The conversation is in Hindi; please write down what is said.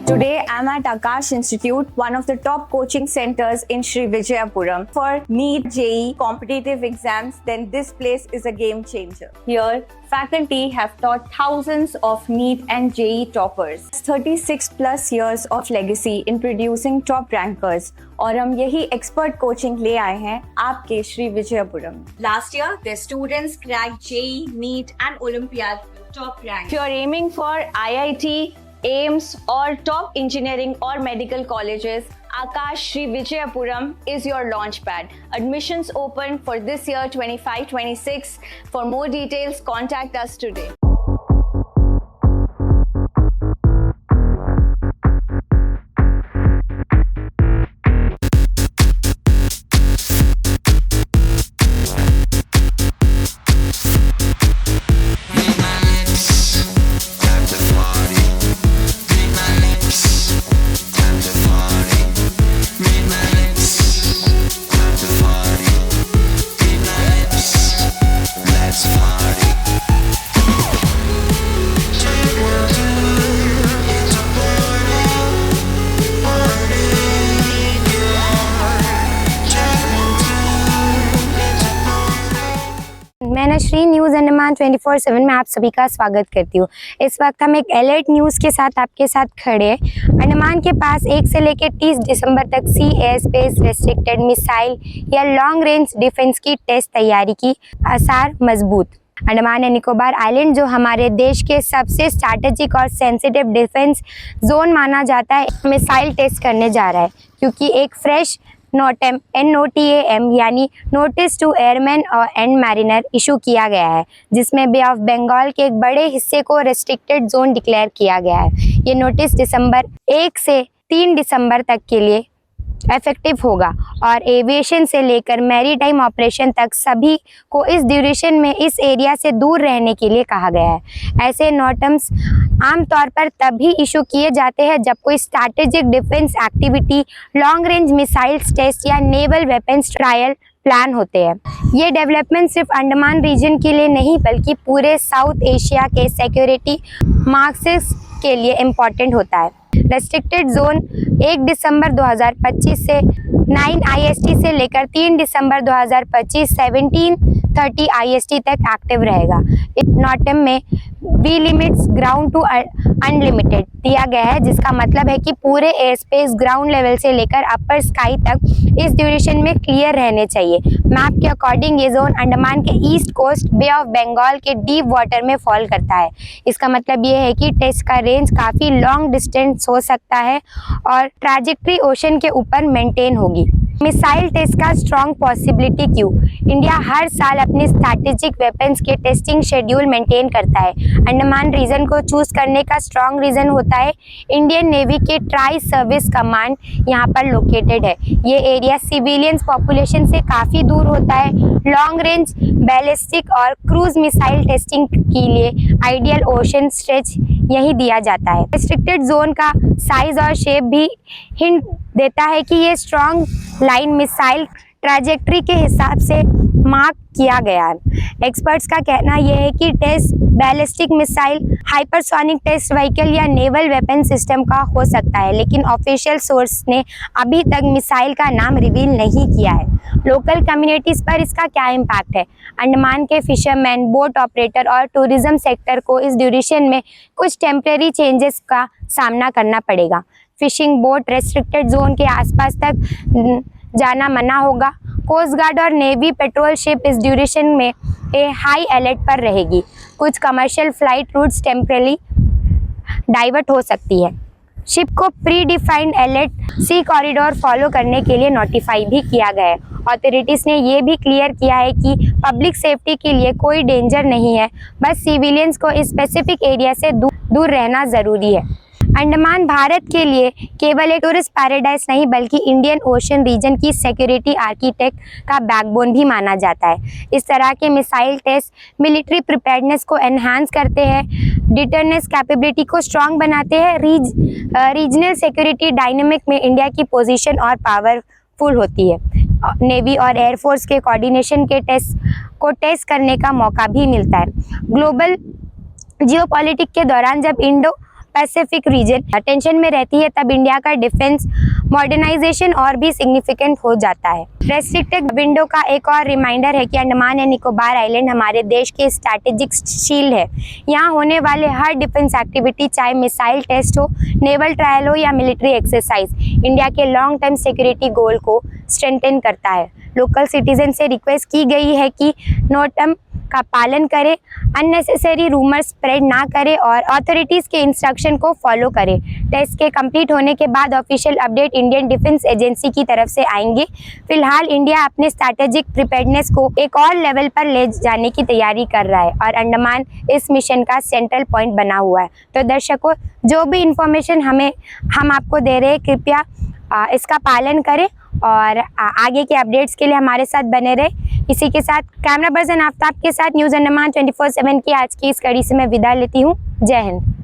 Today, I'm at Akash Institute, one of the top coaching centers in Sri Vijayapuram. For NEET, JEE competitive exams, then this place is a game changer. Here, faculty have taught thousands of NEET and JEE toppers. 36 plus years of legacy in producing top rankers. और हम यही expert coaching ले आए हैं आपके Shri Vijayapuram. Last year, their students cracked JEE, NEET and Olympiad top rank. If you're aiming for IIT, AIMS or top engineering or medical colleges, Akash Sri Vijayapuram is your launchpad. Admissions open for this year 25-26. For more details, contact us today. मैं नशरी न्यूज़ अंडमान 24/7 में आप सभी का स्वागत करती हूँ। इस वक्त हम एक अलर्ट न्यूज़ के साथ आपके साथ खड़े हैं। अंडमान के पास 1 से लेकर 30 दिसंबर तक सी एयर स्पेस रेस्ट्रिक्टेड मिसाइल या लॉन्ग रेंज डिफेंस की टेस्ट तैयारी की आसार मजबूत। अंडमान एंड निकोबार आइलैंड जो हमारे देश के सबसे स्ट्रैटेजिक और सेंसिटिव डिफेंस जोन माना जाता है, मिसाइल टेस्ट करने जा रहा है क्योंकि एक फ्रेश NOTAM यानी नोटिस टू एयरमैन और एंड मैरिनर इशू किया गया है, जिसमें बे ऑफ बंगाल के एक बड़े हिस्से को रेस्ट्रिक्टेड जोन डिक्लेयर किया गया है। ये नोटिस दिसंबर 1 से 3 दिसंबर तक के लिए इफेक्टिव होगा और एविएशन से लेकर मैरीटाइम ऑपरेशन तक सभी को इस ड्यूरेशन में इस एरिया से दूर रहने के लिए कहा गया है। ऐसे नोटम्स आमतौर पर तभी इशू किए जाते हैं जब कोई strategic defence activity, long range missiles test या नेवल वेपन्स ट्रायल प्लान होते हैं। ये डेवलपमेंट सिर्फ अंडमान रीजन के लिए नहीं बल्कि पूरे साउथ एशिया के सिक्योरिटी मार्क्सेस के लिए इम्पॉर्टेंट होता है। रेस्ट्रिक्टेड जोन 1 दिसंबर 2025 से 9 IST से लेकर 3 दिसंबर 2025 17:30 IST तक एक्टिव रहेगा। नोटम में V limits ground to unlimited दिया गया है, जिसका मतलब है कि पूरे एयर स्पेस ग्राउंड लेवल से लेकर अपर स्काई तक इस ड्यूरेशन में क्लियर रहने चाहिए। मैप के अकॉर्डिंग ये जोन अंडमान के east coast, bay of Bengal के डीप वाटर में फॉल करता है। इसका मतलब ये है कि टेस्ट का रेंज काफ़ी लॉन्ग डिस्टेंस हो सकता है और ट्रैजेक्टरी ओशन के ऊपर मेंटेन होगी। मिसाइल टेस्ट का स्ट्रॉन्ग पॉसिबिलिटी क्यों? इंडिया हर साल अपने स्ट्रैटेजिक वेपन्स के टेस्टिंग शेड्यूल मेंटेन करता है। अंडमान रीजन को चूज करने का स्ट्रॉन्ग रीजन होता है इंडियन नेवी के ट्राई सर्विस कमांड यहाँ पर लोकेटेड है। ये एरिया सिविलियंस पॉपुलेशन से काफ़ी दूर होता है। लॉन्ग रेंज बैलिस्टिक और क्रूज मिसाइल टेस्टिंग के लिए आइडियल ओशन स्ट्रेच यही दिया जाता है। रिस्ट्रिक्टेड जोन का साइज और शेप भी हिंट देता है कि ये स्ट्रॉन्ग लाइन मिसाइल ट्रैजेक्टरी के हिसाब से मार्क किया गया है। एक्सपर्ट्स का कहना यह है कि test ballistic missile, hypersonic test vehicle या नेवल वेपन सिस्टम का हो सकता है, लेकिन ऑफिशियल सोर्स ने अभी तक मिसाइल का नाम रिवील नहीं किया है। लोकल कम्युनिटीज़ पर इसका क्या इम्पैक्ट है? अंडमान के फिशरमैन, बोट ऑपरेटर और टूरिज्म सेक्टर को इस ड्यूरेशन में कुछ टेम्परेरी चेंजेस का सामना करना पड़ेगा। फिशिंग बोट रेस्ट्रिक्टेड जोन के आसपास तक जाना मना होगा। कोस्ट गार्ड और नेवी पेट्रोल शिप इस ड्यूरेशन में हाई अलर्ट पर रहेगी। कुछ commercial flight routes temporary divert हो सकती है। शिप को predefined alert sea corridor follow करने के लिए नोटिफाई भी किया गया है। अथॉरिटीज़ ने ये भी क्लियर किया है कि पब्लिक सेफ्टी के लिए कोई डेंजर नहीं है, बस सिविलियंस को इस स्पेसिफिक एरिया से दूर रहना ज़रूरी है। अंडमान भारत के लिए केवल एक टूरिस्ट पैराडाइज नहीं बल्कि इंडियन ओशन रीजन की सिक्योरिटी आर्किटेक्ट का बैकबोन भी माना जाता है। इस तरह के मिसाइल टेस्ट मिलिट्री प्रिपेयर्डनेस को एनहांस करते हैं, डिटरनेंस कैपेबिलिटी को स्ट्रॉन्ग बनाते हैं, रीजनल सिक्योरिटी डायनेमिक में इंडिया की पोजीशन और पावरफुल होती है। नेवी और एयरफोर्स के कोऑर्डिनेशन के टेस्ट करने का मौका भी मिलता है। ग्लोबल जियोपॉलिटिक्स के दौरान जब इंडो पैसिफिक रीजन टेंशन में रहती है, तब इंडिया का डिफेंस मॉडर्नाइजेशन और भी सिग्निफिकेंट हो जाता है। रेस्ट्रिक्टेड विंडो का एक और रिमाइंडर है कि अंडमान एंड निकोबार आइलैंड हमारे देश के स्ट्रैटेजिक शील्ड है। यहाँ होने वाले हर डिफेंस एक्टिविटी, चाहे मिसाइल टेस्ट हो, नेवल ट्रायल हो या मिलिट्री एक्सरसाइज, इंडिया के लॉन्ग टर्म सिक्योरिटी गोल को स्ट्रेंथन करता है। लोकल सिटीजन से रिक्वेस्ट की गई है कि नो टर्म का पालन करें, अननेसेसरी रूमर स्प्रेड ना करें और अथॉरिटीज़ के इंस्ट्रक्शन को फॉलो करें। टेस्ट के कंप्लीट होने के बाद official update Indian defence agency की तरफ से आएंगे। फिलहाल इंडिया अपने स्ट्रैटेजिक प्रिपेयर्डनेस को एक और लेवल पर ले जाने की तैयारी कर रहा है और अंडमान इस मिशन का सेंट्रल पॉइंट बना हुआ है। तो दर्शकों, जो भी इंफॉर्मेशन हम आपको दे रहे हैं, कृपया इसका पालन करें और आगे के अपडेट्स के लिए हमारे साथ बने रहे। इसी के साथ कैमरा पर्सन आफ्ताब के साथ न्यूज़ अंडमान 24/7 की आज की इस कड़ी से मैं विदा लेती हूँ। जय हिंद।